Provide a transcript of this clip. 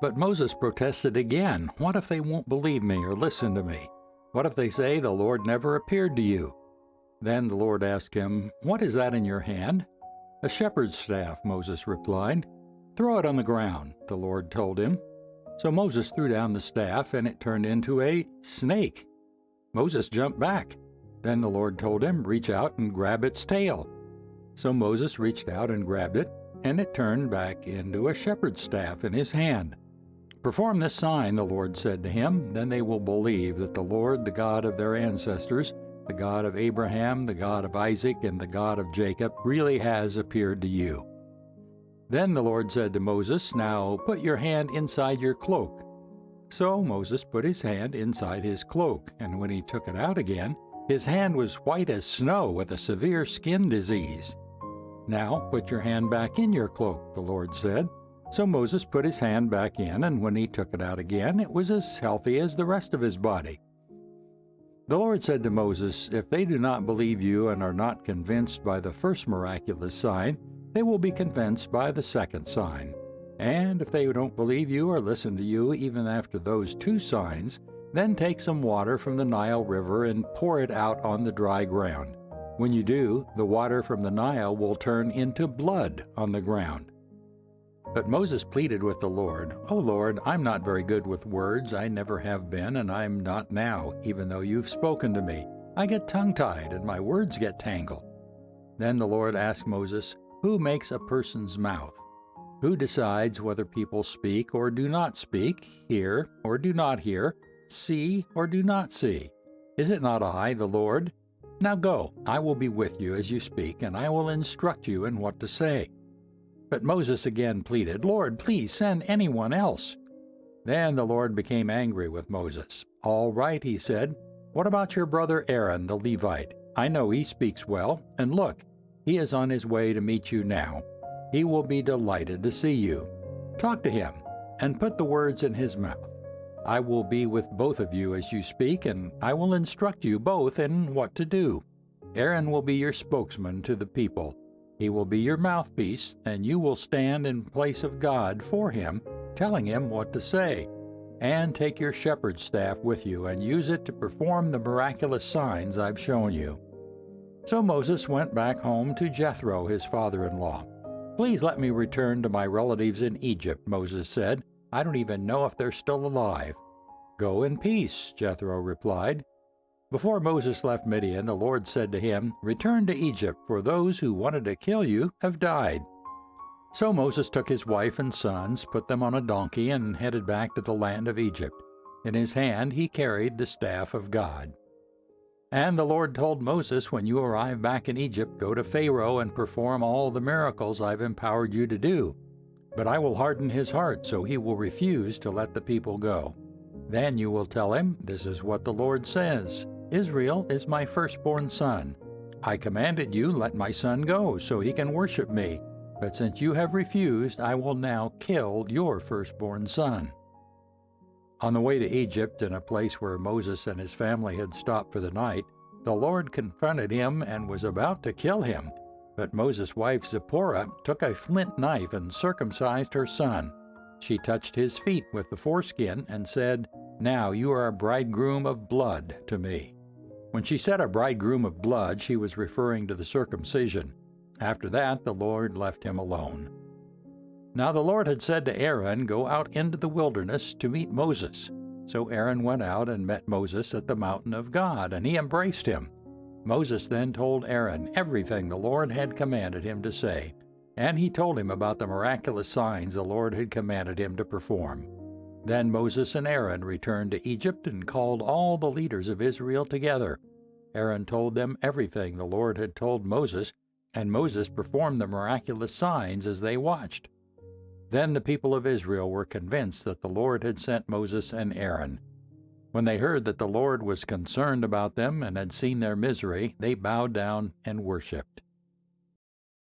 But Moses protested again. What if they won't believe me or listen to me? What if they say the Lord never appeared to you? Then the Lord asked him, "What is that in your hand?" "A shepherd's staff," Moses replied. "Throw it on the ground," the Lord told him. So Moses threw down the staff, and it turned into a snake. Moses jumped back. Then the Lord told him, "Reach out and grab its tail." So Moses reached out and grabbed it, and it turned back into a shepherd's staff in his hand. "Perform this sign," the Lord said to him, "then they will believe that the Lord, the God of their ancestors, the God of Abraham, the God of Isaac, and the God of Jacob, really has appeared to you." Then the Lord said to Moses, "Now put your hand inside your cloak." So Moses put his hand inside his cloak, and when he took it out again, his hand was white as snow with a severe skin disease. "Now put your hand back in your cloak," the Lord said. So Moses put his hand back in, and when he took it out again, it was as healthy as the rest of his body. The Lord said to Moses, "If they do not believe you and are not convinced by the first miraculous sign, they will be convinced by the second sign. And if they don't believe you or listen to you even after those two signs, then take some water from the Nile River and pour it out on the dry ground. When you do, the water from the Nile will turn into blood on the ground." But Moses pleaded with the Lord, "O Lord, I'm not very good with words. I never have been, and I'm not now, even though you've spoken to me. I get tongue-tied, and my words get tangled." Then the Lord asked Moses, "Who makes a person's mouth? Who decides whether people speak or do not speak, hear or do not hear, see or do not see? Is it not I, the Lord? Now go, I will be with you as you speak, and I will instruct you in what to say." But Moses again pleaded, "Lord, please send anyone else." Then the Lord became angry with Moses. "All right," he said, "what about your brother Aaron the Levite? I know he speaks well, and look, he is on his way to meet you now. He will be delighted to see you. Talk to him, and put the words in his mouth. I will be with both of you as you speak, and I will instruct you both in what to do. Aaron will be your spokesman to the people. He will be your mouthpiece, and you will stand in place of God for him, telling him what to say. And take your shepherd's staff with you and use it to perform the miraculous signs I've shown you." So Moses went back home to Jethro, his father-in-law. "Please let me return to my relatives in Egypt," Moses said. "I don't even know if they're still alive." "Go in peace," Jethro replied. Before Moses left Midian, the Lord said to him, "Return to Egypt, for those who wanted to kill you have died." So Moses took his wife and sons, put them on a donkey, and headed back to the land of Egypt. In his hand he carried the staff of God. And the Lord told Moses, "When you arrive back in Egypt, go to Pharaoh and perform all the miracles I've empowered you to do. But I will harden his heart, so he will refuse to let the people go. Then you will tell him, 'This is what the Lord says. Israel is my firstborn son. I commanded you, let my son go, so he can worship me. But since you have refused, I will now kill your firstborn son.'" On the way to Egypt, in a place where Moses and his family had stopped for the night, the Lord confronted him and was about to kill him. But Moses' wife Zipporah took a flint knife and circumcised her son. She touched his feet with the foreskin and said, "Now you are a bridegroom of blood to me." When she said a bridegroom of blood, she was referring to the circumcision. After that, the Lord left him alone. Now the Lord had said to Aaron, "Go out into the wilderness to meet Moses." So Aaron went out and met Moses at the mountain of God, and he embraced him. Moses then told Aaron everything the Lord had commanded him to say, and he told him about the miraculous signs the Lord had commanded him to perform. Then Moses and Aaron returned to Egypt and called all the leaders of Israel together. Aaron told them everything the Lord had told Moses, and Moses performed the miraculous signs as they watched. Then the people of Israel were convinced that the Lord had sent Moses and Aaron. When they heard that the Lord was concerned about them and had seen their misery, they bowed down and worshipped.